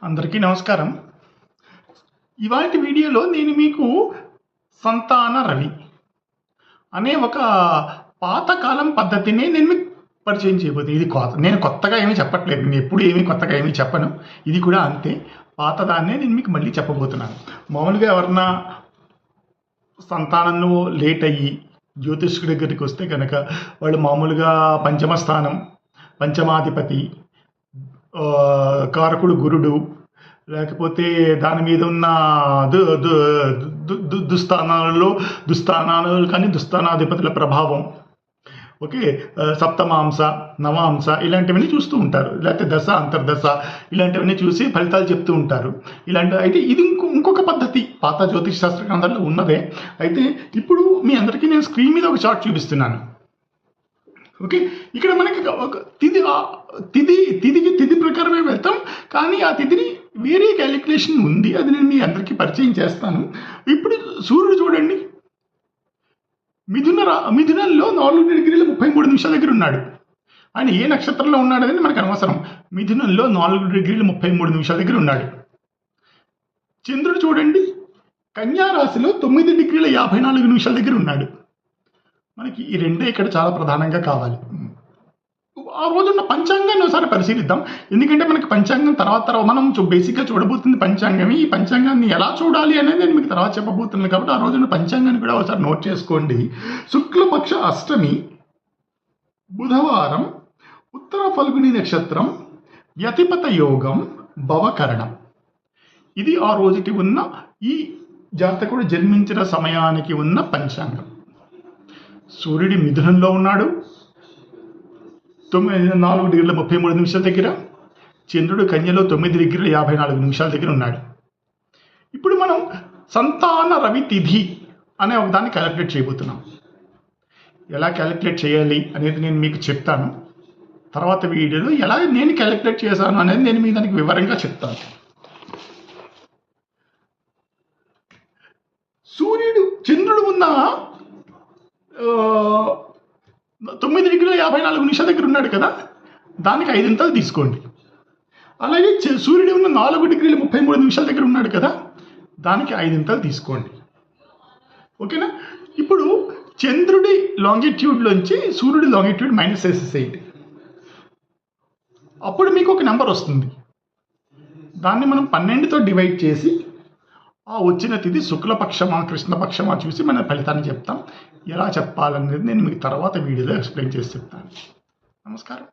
అందరికీ నమస్కారం. ఇవాల్టి వీడియోలో నేను మీకు సంతాన రవి అనే ఒక పాతకాలం పద్ధతిని నేను మీకు పరిచయం చేయబోతుంది. ఇది నేను కొత్తగా ఏమీ చెప్పట్లేదు. నేను ఎప్పుడు ఏమీ కొత్తగా ఏమీ చెప్పను. ఇది కూడా అంతే, పాతదాన్నే నేను మీకు మళ్ళీ చెప్పబోతున్నాను. మామూలుగా ఎవరన్నా సంతానంలో లేట్ అయ్యి జ్యోతిష్కుడి దగ్గరికి వస్తే కనుక వాళ్ళు మామూలుగా పంచమ స్థానం, పంచమాధిపతి, కారకుడు గురుడు, లేకపోతే దాని మీద ఉన్న దుస్థానాలు కానీ దుస్థానాధిపతుల ప్రభావం, ఓకే, సప్తమాంస, నవాంశ ఇలాంటివన్నీ చూస్తూ ఉంటారు. లేకపోతే దశ, అంతర్దశ ఇలాంటివన్నీ చూసి ఫలితాలు చెప్తూ ఉంటారు. అయితే ఇది ఇంకొక పద్ధతి పాత జ్యోతిష్ శాస్త్ర గ్రంథాల్లో ఉన్నదే. అయితే ఇప్పుడు మీ అందరికీ నేను స్క్రీన్ మీద ఒక చార్ట్ చూపిస్తున్నాను. ఓకే, ఇక్కడ మనకి ఒక తిథి ప్రకారమే వెళ్తాం, కానీ ఆ తిథిని వేరే క్యాలిక్యులేషన్ ఉంది. అది నేను మీ అందరికీ పరిచయం చేస్తాను. ఇప్పుడు సూర్యుడు చూడండి, మిథునంలో 4:33 దగ్గర ఉన్నాడు. ఆయన ఏ నక్షత్రంలో ఉన్నాడు అనేది మనకు అనవసరం. మిథునంలో 4:33 దగ్గర ఉన్నాడు. చంద్రుడు చూడండి, కన్యా రాశిలో 9:54 దగ్గర ఉన్నాడు. మనకి ఈ రెండే ఇక్కడ చాలా ప్రధానంగా కావాలి. ఆ రోజున్న పంచాంగాన్ని ఒకసారి పరిశీలిద్దాం. ఎందుకంటే మనకి పంచాంగం తర్వాత మనం బేసిక్గా చూడబోతుంది పంచాంగం. ఈ పంచాంగాన్ని ఎలా చూడాలి అనేది నేను మీకు తర్వాత చెప్పబోతున్నాను. కాబట్టి ఆ రోజున్న పంచాంగాన్ని కూడా ఒకసారి నోట్ చేసుకోండి. శుక్లపక్ష అష్టమి, బుధవారం, ఉత్తర ఫల్గుని నక్షత్రం, వ్యతిపత యోగం, భవకరణం. ఇది ఆ రోజుకి ఉన్న ఈ జాతకుడు జన్మించిన సమయానికి ఉన్న పంచాంగం. సూర్యుడి మిథునంలో ఉన్నాడు 4:33 దగ్గర. చంద్రుడు కన్యలో 9:54 దగ్గర ఉన్నాడు. ఇప్పుడు మనం సంతాన రవి తిథి అనే ఒక దాన్ని క్యాలిక్యులేట్ చేయబోతున్నాం. ఎలా క్యాలిక్యులేట్ చేయాలి అనేది నేను మీకు చెప్తాను. తర్వాత వీడియోలో ఎలా నేను క్యాలిక్యులేట్ చేశాను అనేది నేను మీకు దానికి వివరంగా చెప్తాను. చంద్రుడు ఉన్న 9:54 దగ్గర ఉన్నాడు కదా, దానికి 5 తీసుకోండి. అలాగే సూర్యుడు ఉన్న 4:33 దగ్గర ఉన్నాడు కదా, దానికి 5 తీసుకోండి. ఓకేనా? ఇప్పుడు చంద్రుడి లాంగిట్యూడ్లోంచి సూర్యుడి లాంగిట్యూడ్ మైనస్ చేసేసేయండి. అప్పుడు మీకు ఒక నెంబర్ వస్తుంది. దాన్ని మనం 12తో డివైడ్ చేసి ఆ వచ్చిన తిథి శుక్లపక్షమా కృష్ణపక్షమా చూసి మన ఫలితాన్ని చెప్తాం. ఎలా చెప్పాలనేది నేను మీకు తర్వాత వీడియోలో ఎక్స్ప్లెయిన్ చేసి చెప్తాను. నమస్కారం.